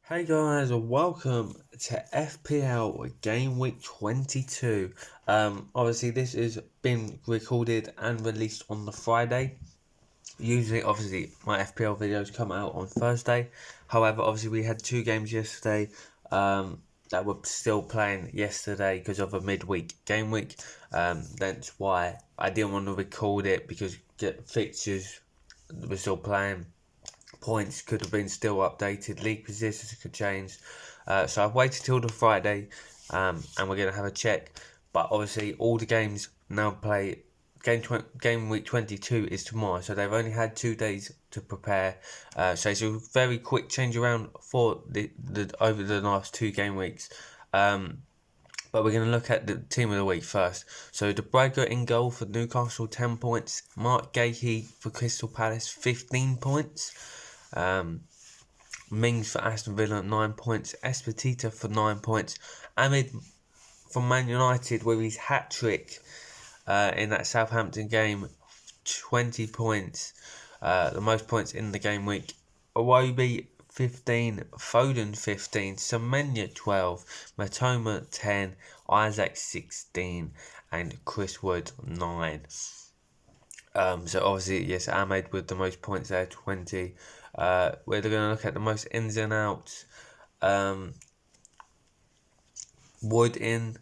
Hey guys, welcome to FPL Gameweek 22. Obviously this is been recorded and released on the Friday. Usually, obviously, my FPL videos come out on Thursday. However, obviously we had two games yesterday that were still playing yesterday because of a midweek game week. That's why I didn't want to record it because fixtures were still playing. Points could have been still updated, league positions could change. So I've waited till the Friday, and we're going to have a check. But obviously, all the games now play. Game week 22 is tomorrow, so they've only had 2 days to prepare. So it's a very quick change around for the over the last two game weeks. But we're going to look at the team of the week first. So De Bruyne in goal for Newcastle, 10 points. Mark Gahey for Crystal Palace, 15 points. Mings for Aston Villa, 9 points. Espetita for 9 points. Ahmed from Man United with his hat-trick in that Southampton game, 20 points. The most points in the game week. Iwobi, 15. Foden, 15. Semenya, 12. Matoma, 10. Isak, 16. And Chris Wood, 9. So obviously, yes, Ahmed with the most points there, 20. We're going to look at the most ins and outs. Wood in,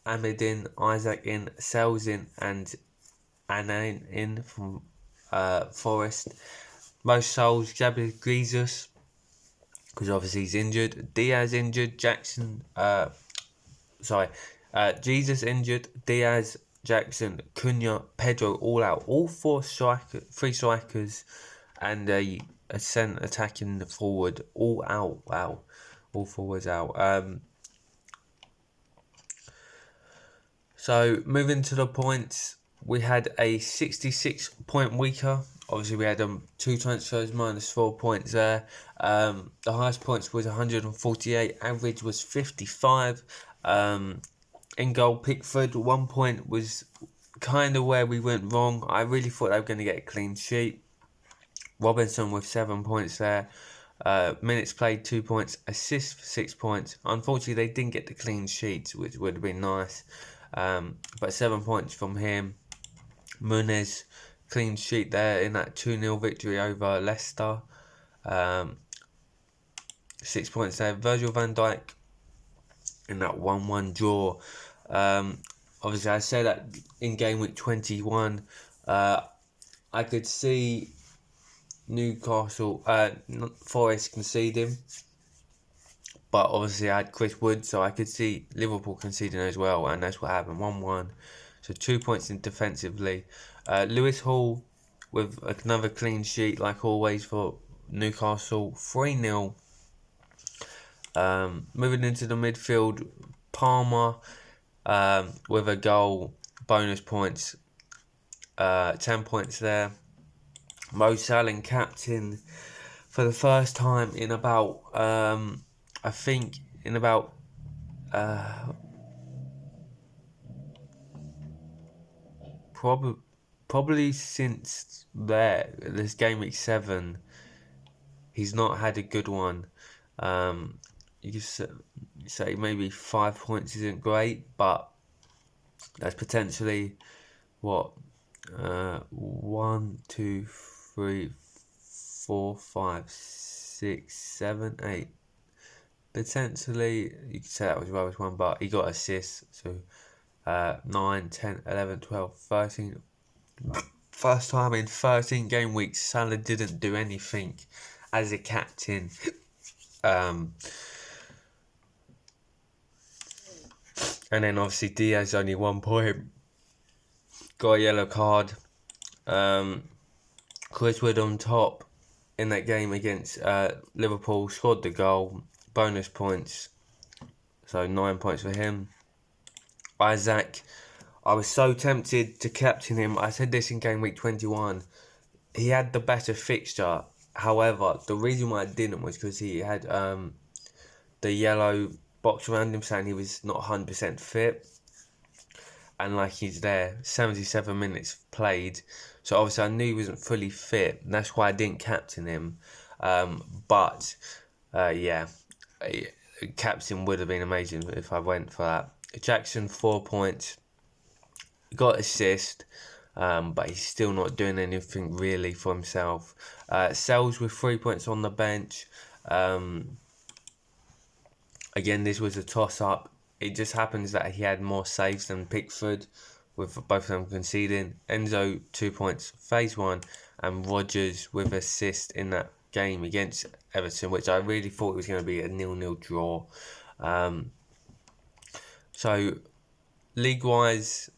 Ahmed in, Isak in, Sells in, and Anan in from Forest. Most souls, Gabriel Jesus, because obviously he's injured. Diaz injured, Jesus injured, Diaz, Jackson, Cunha, Pedro all out. All three strikers, and a centre attacking the forward all out. Wow, all forwards out. So moving to the points, we had a 66-point weeker. Obviously, we had two transfers, -4 points there. The highest points was 148. Average was 55. In goal, Pickford, 1 point was kind of where we went wrong. I really thought they were going to get a clean sheet. Robinson with 7 points there. Minutes played, 2 points. Assists for 6 points. Unfortunately, they didn't get the clean sheets, which would have been nice. But 7 points from him. Muniz, clean sheet there in that 2-0 victory over Leicester. 6 points there. Virgil van Dijk in that 1-1 draw. Obviously, I said that in game week 21, I could see Forest conceding, but obviously I had Chris Wood, so I could see Liverpool conceding as well, and that's what happened, 1-1. So 2 points in defensively. Lewis Hall with another clean sheet, like always, for Newcastle, 3-0. Moving into the midfield, Palmer with a goal, bonus points, 10 points there. Mo Salah captain for the first time in about, probably since this game week 7, he's not had a good one. You could say maybe 5 points isn't great, but that's potentially what 1, 2, 3, 4, 5, 6, 7, 8. Potentially, you could say that was rubbish one, but he got assists. So 9, 10, 11, 12, 13. First time in 13 game weeks, Salah didn't do anything as a captain. And then obviously Diaz only 1 point. Got a yellow card. Chris Wood on top in that game against Liverpool, scored the goal, bonus points, so 9 points for him. Isak, I was so tempted to captain him. I said this in game week 21. He had the better fixture. However, the reason why I didn't was because he had the yellow box around him saying he was not 100% fit. And like he's there, 77 minutes played. So obviously I knew he wasn't fully fit. And that's why I didn't captain him. Yeah, captain would have been amazing if I went for that. Jackson 4 points, got assist, but he's still not doing anything really for himself. Sells with 3 points on the bench. Again, this was a toss-up. It just happens that he had more saves than Pickford, with both of them conceding. Enzo 2 points, phase 1, and Rodgers with assist in that game against Everton, which I really thought was going to be a 0-0 draw. So, league-wise,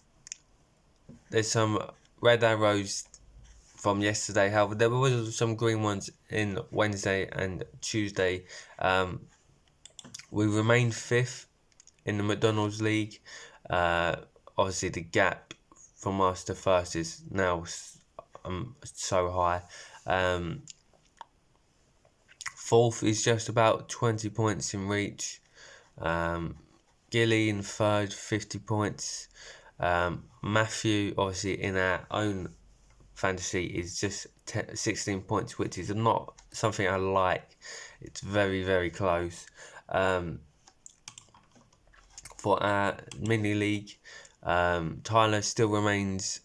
there's some red arrows from yesterday. However, there was some green ones in Wednesday and Tuesday. We remained 5th in the McDonald's League. Obviously, the gap from us to first is now so high. 4th is just about 20 points in reach. Gilly in 3rd, 50 points. Matthew, obviously, in our own fantasy, is just 16 points, which is not something I like. It's very, very close. For our mini league, Tyler still remains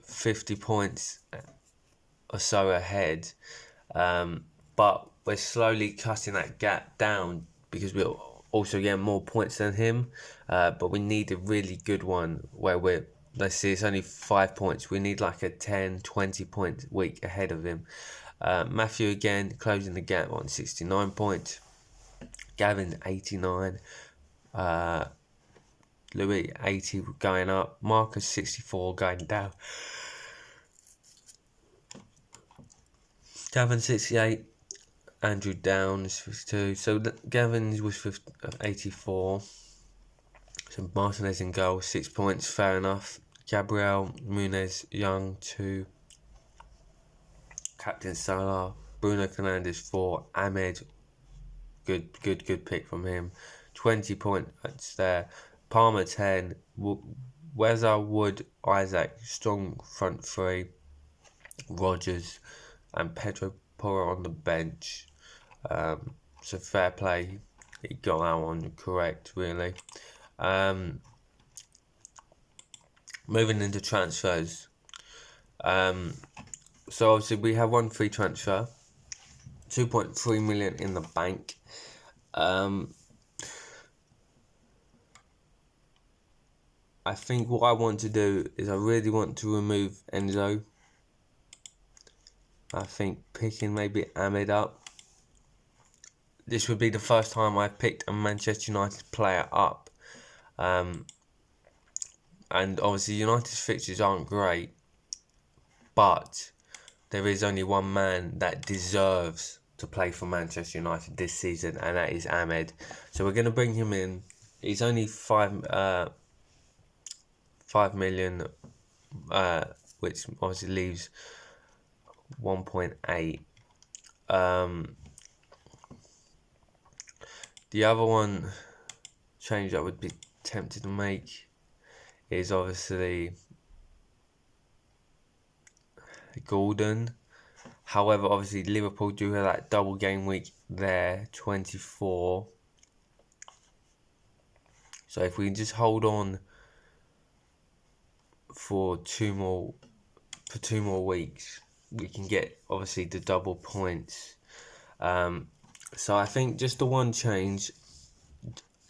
50 points or so ahead, but we're slowly cutting that gap down because we're also getting more points than him, but we need a really good one where let's see, it's only 5 points. We need like a 10-20 point week ahead of him. Matthew again closing the gap on 69 points. Gavin 89. Louis 80 going up. Marcus 64 going down. Gavin 68. Andrew Downs 52. So Gavin's was 84. So Martinez in goal, 6 points, fair enough. Gabriel Munez Young 2. Captain Salah. Bruno Fernandes 4. Ahmed, good pick from him. 20 points there. Palmer 10. Weza, Wood, Isak, strong front 3. Rodgers and Pedro Porro on the bench. So fair play. He got that one correct, really. Moving into transfers. So obviously we have one free transfer. 2.3 million in the bank. I think what I want to do is I really want to remove Enzo. I think picking maybe Ahmed up. This would be the first time I picked a Manchester United player up. And obviously United's fixtures aren't great, but there is only one man that deserves to play for Manchester United this season, and that is Ahmed. So we're going to bring him in. He's only 5 million, which obviously leaves 1.8. The other one change I would be tempted to make is obviously Gordon. However, obviously Liverpool do have that double game week there, 24. So if we can just hold on for two more weeks, we can get obviously the double points. So I think just the one change,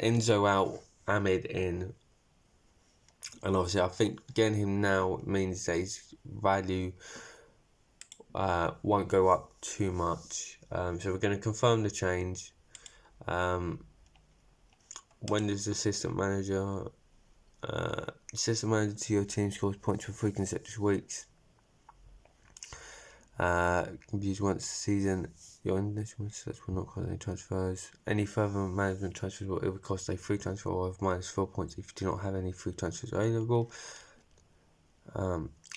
Enzo out, Ahmed in, and obviously I think getting him now means that his value won't go up too much. So we're going to confirm the change. When does the assistant manager to your team scores points for 3 consecutive weeks? Can be used once a season. Your initial sets will not cost any transfers. Any further management transfers will either cost a free transfer or have -4 points if you do not have any free transfers available.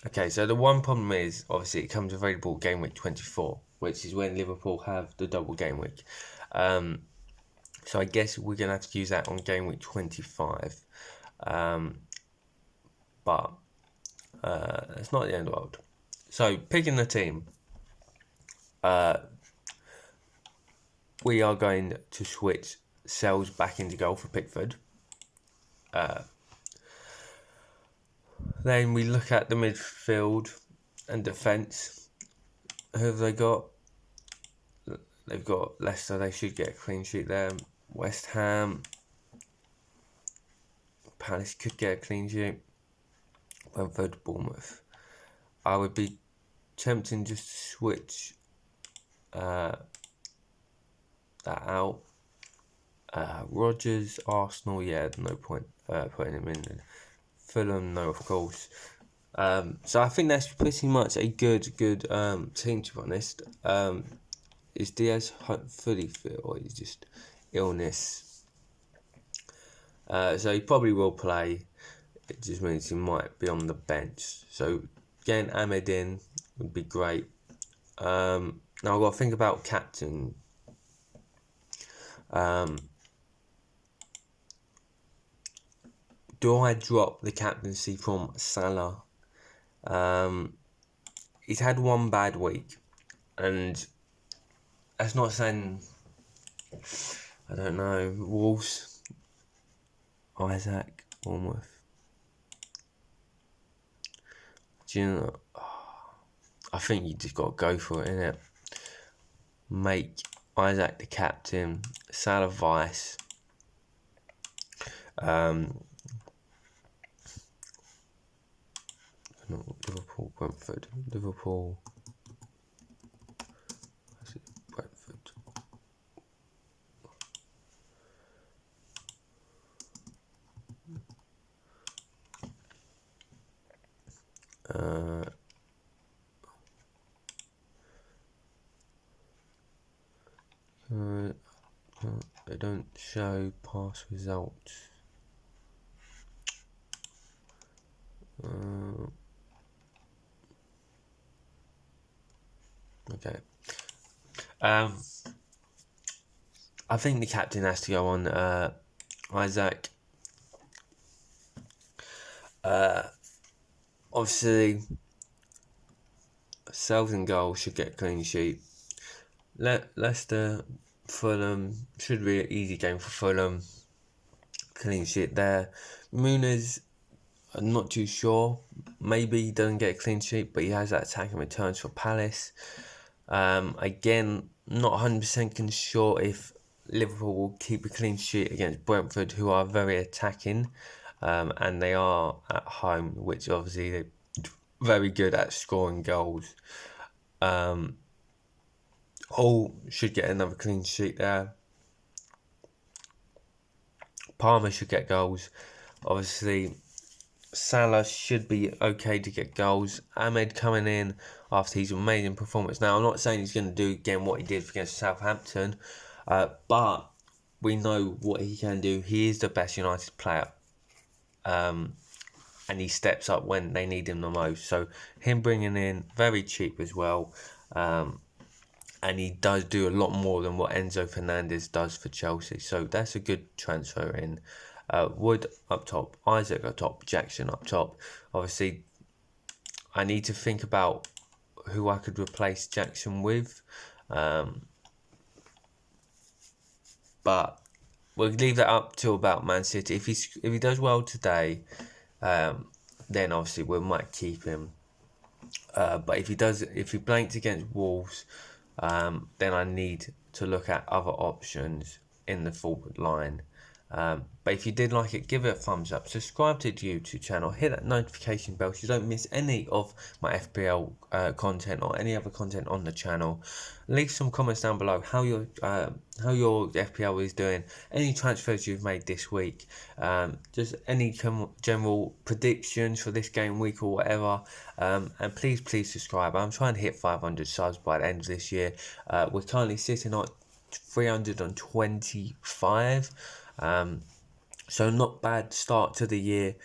Okay, so the one problem is obviously it comes available game week 24, which is when Liverpool have the double game week. So I guess we're gonna have to use that on game week 25. But it's not the end of the world. So picking the team, we are going to switch Sells back into goal for Pickford. Then we look at the midfield and defence. Who have they got? They've got Leicester. They should get a clean sheet there. West Ham. Palace could get a clean sheet. Brentford, Bournemouth. I would be tempting just to switch that out. Rodgers, Arsenal, yeah, no point putting him in. Fulham, no, of course. So I think that's pretty much a good team, to be honest. Is Diaz fully fit, or is just illness? So he probably will play. It just means he might be on the bench. So getting Ahmed in would be great. Now I've got to think about captain. Do I drop the captaincy from Salah? He's had one bad week, and that's not saying, I don't know, Wolves, Isak, Bournemouth. Do you know? I think you just got to go for it, innit? Make Isak the captain, Salah vice. Liverpool, Brentford. Liverpool. Brentford. They don't show past results. Okay. I think the captain has to go on Isak. Obviously, Sells and goal should get a clean sheet. Leicester, Fulham should be an easy game for Fulham. Clean sheet there. Muniz, I'm not too sure. Maybe he doesn't get a clean sheet, but he has that attacking returns for Palace. Again, not 100% sure if Liverpool will keep a clean sheet against Brentford, who are very attacking, and they are at home, which obviously they're very good at scoring goals. Hull should get another clean sheet there. Palmer should get goals. Obviously, Salah should be okay to get goals. Ahmed coming in after his amazing performance. Now, I'm not saying he's going to do again what he did against Southampton, but we know what he can do. He is the best United player, and he steps up when they need him the most. So him bringing in very cheap as well, and he does do a lot more than what Enzo Fernandez does for Chelsea. So that's a good transfer in. Wood up top, Isak up top, Jackson up top. Obviously, I need to think about who I could replace Jackson with. But we'll leave that up to about Man City. If he does well today, then obviously we might keep him. But if he blanks against Wolves, then I need to look at other options in the forward line. But if you did like it, give it a thumbs up, subscribe to the YouTube channel, hit that notification bell so you don't miss any of my FPL content or any other content on the channel. Leave some comments down below how your FPL is doing, any transfers you've made this week, just any general predictions for this game week or whatever, and please subscribe. I'm trying to hit 500 subs by the end of this year. We're currently sitting on 325. So not bad start to the year.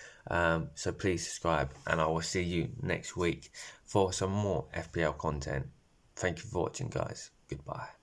So please subscribe, and I will see you next week for some more FPL content. Thank you for watching, guys. Goodbye.